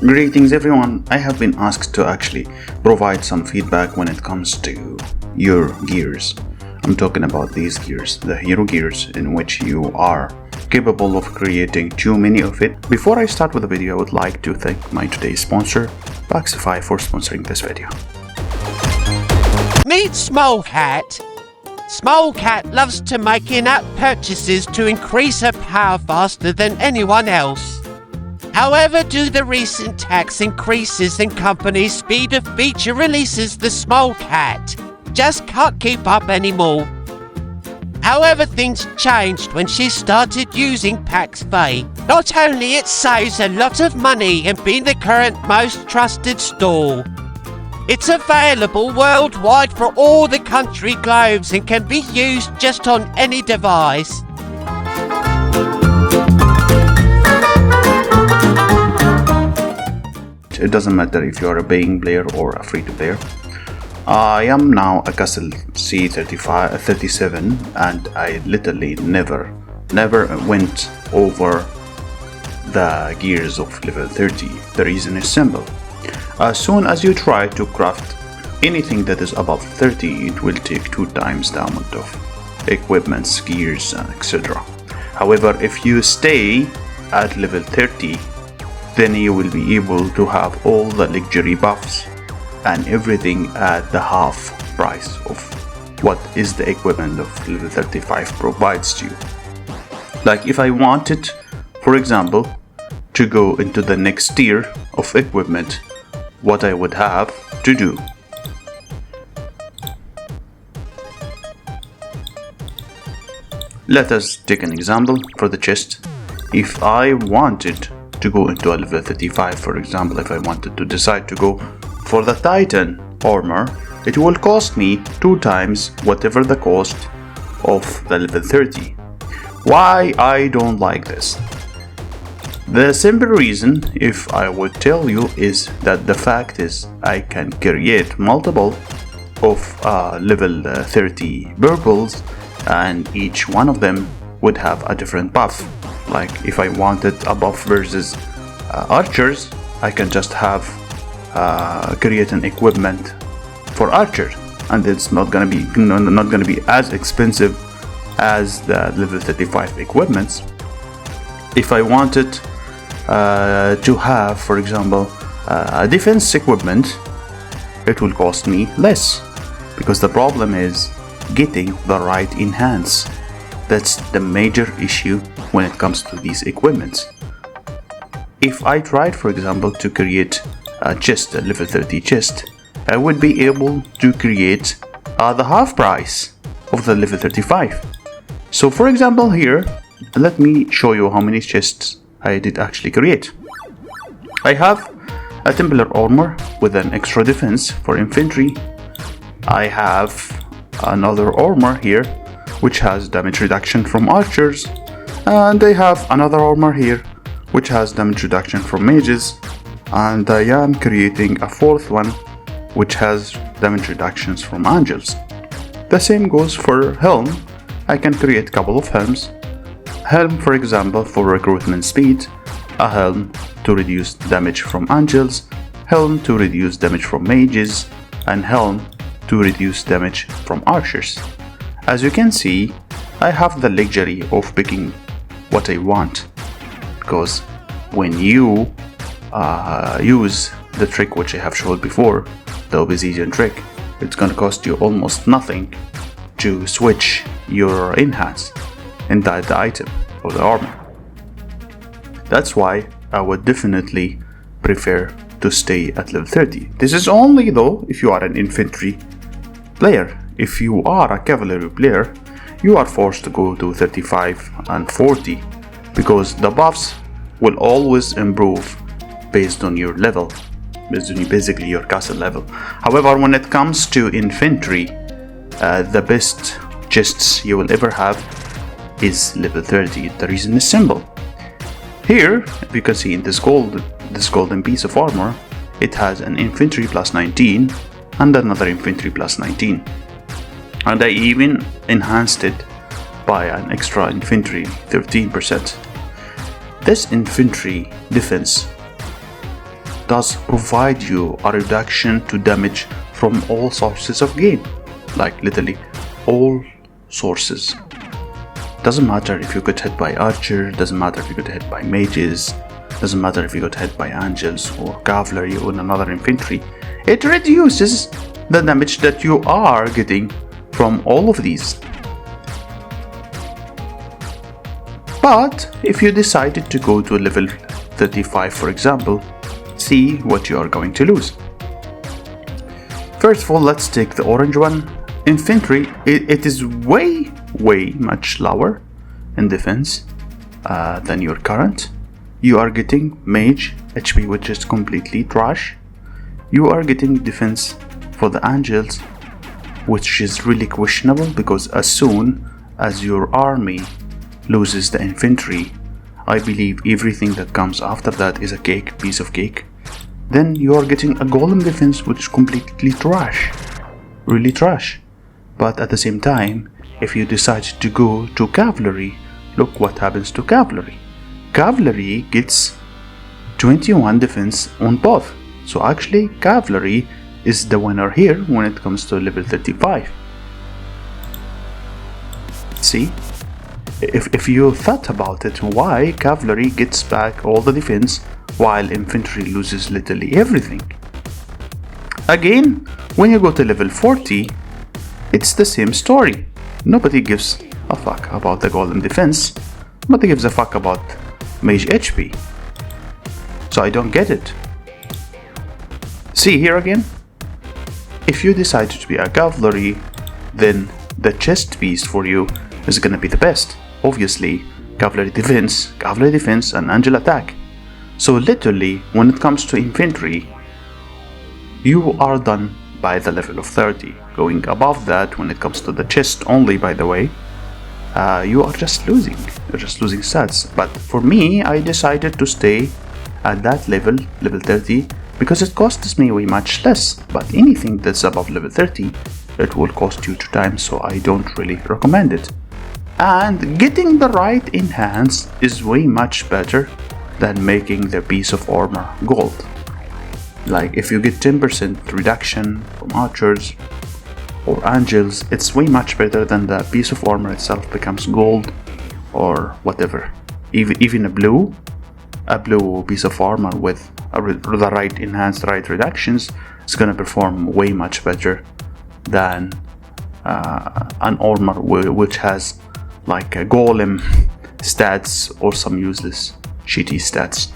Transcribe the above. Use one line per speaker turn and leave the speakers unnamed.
Greetings everyone, I have been asked to actually provide some feedback when it comes to your gears. I'm talking about these gears, the hero gears, in which you are capable of creating too many of it. Before I start with the video, I would like to thank my today's sponsor, Diversifying, for sponsoring this video.
Meet Small Cat. Small Cat loves to make in-app purchases to increase her power faster than anyone else. However, due to the recent tax increases and companies' speed of feature releases, the Small Cat just can't keep up anymore. However, things changed when she started using PaxFay. Not only it saves a lot of money in being the current most trusted store, it's available worldwide for all the country globes and can be used just on any device.
It doesn't matter if you're a paying player or a free-to-player. I am now a Castle C37 and I literally never went over the gears of level 30. The reason is simple. As soon as you try to craft anything that is above 30, it will take 2 times the amount of equipments, gears, and etc. However, if you stay at level 30, then you will be able to have all the luxury buffs and everything at the half price of what is the equipment of level 35 provides to you. Like if I wanted, for example, to go into the next tier of equipment, what I would have to do. Let us take an example for the chest. If I wanted to go into a level 35, for example, if I wanted to decide to go for the Titan armor, it will cost me 2 times whatever the cost of the level 30. Why I don't like this? The simple reason, if I would tell you, is that the fact is I can create multiple of level 30 purples, and each one of them would have a different buff. Like if I wanted a buff versus archers, I can just have create an equipment for archers, and it's not gonna be as expensive as the level 35 equipments. If I wanted to have, for example, a defense equipment, it will cost me less, because the problem is getting the right enhance. That's the major issue when it comes to these equipments. If I tried, for example, to create a chest, a level 30 chest, I would be able to create the half price of the level 35. So for example here, let me show you how many chests I did actually create. I have a Templar armor with an extra defense for infantry. I have another armor here which has damage reduction from archers, and I have another armor here which has damage reduction from mages, and I am creating a 4th one which has damage reductions from angels. The same goes for helm. I can create a couple of helms. Helm, for example, for recruitment speed, a helm to reduce damage from angels, helm to reduce damage from mages, and helm to reduce damage from archers. As you can see, I have the luxury of picking what I want, because when you use the trick which I have showed before, the obsidian trick, it's gonna cost you almost nothing to switch your enhance inside the item or the armor. That's why I would definitely prefer to stay at level 30. This is only though if you are an infantry player. If you are a cavalry player, you are forced to go to 35 and 40, because the buffs will always improve based on your level, basically your castle level. However, when it comes to infantry, the best chests you will ever have is level 30. The reason is simple. Here, you can see in this golden piece of armor, it has an infantry plus 19 and another infantry plus 19. And I even enhanced it by an extra infantry 13%. This infantry defense does provide you a reduction to damage from all sources of gain, like literally all sources. Doesn't matter if you get hit by archer, doesn't matter if you get hit by mages, doesn't matter if you got hit by angels or cavalry or another infantry. It reduces the damage that you are getting from all of these. But if you decided to go to level 35, for example, see what you are going to lose. First of all, let's take the orange one. Infantry, it is way much lower in defense than your current. You are getting mage HP, which is completely trash. You are getting defense for the angels, which is really questionable, because as soon as your army loses the infantry, I believe everything that comes after that is a piece of cake. Then you are getting a golem defense, which is completely trash, really trash. But at the same time, if you decide to go to cavalry, look what happens to cavalry. Cavalry gets 21 defense on both. So actually cavalry is the winner here when it comes to level 35. See? If you thought about it, why cavalry gets back all the defense while infantry loses literally everything? Again, when you go to level 40, it's the same story. Nobody gives a fuck about the golem defense. Nobody gives a fuck about mage HP. So I don't get it. See here again? If you decide to be a cavalry, then the chest piece for you is gonna be the best. Obviously, cavalry defense, and angel attack. So literally, when it comes to infantry, you are done by the level of 30. Going above that, when it comes to the chest only, by the way, you are just losing. You're just losing stats. But for me, I decided to stay at that level 30, because it costs me way much less. But anything that's above level 30, it will cost you 2 times, so I don't really recommend it. And getting the right enhance is way much better than making the piece of armor gold. Like if you get 10% reduction from archers or angels, it's way much better than the piece of armor itself becomes gold or whatever. Even a blue piece of armor with the right enhanced, right reductions is gonna perform way much better than an armor which has like a golem stats or some useless shitty stats.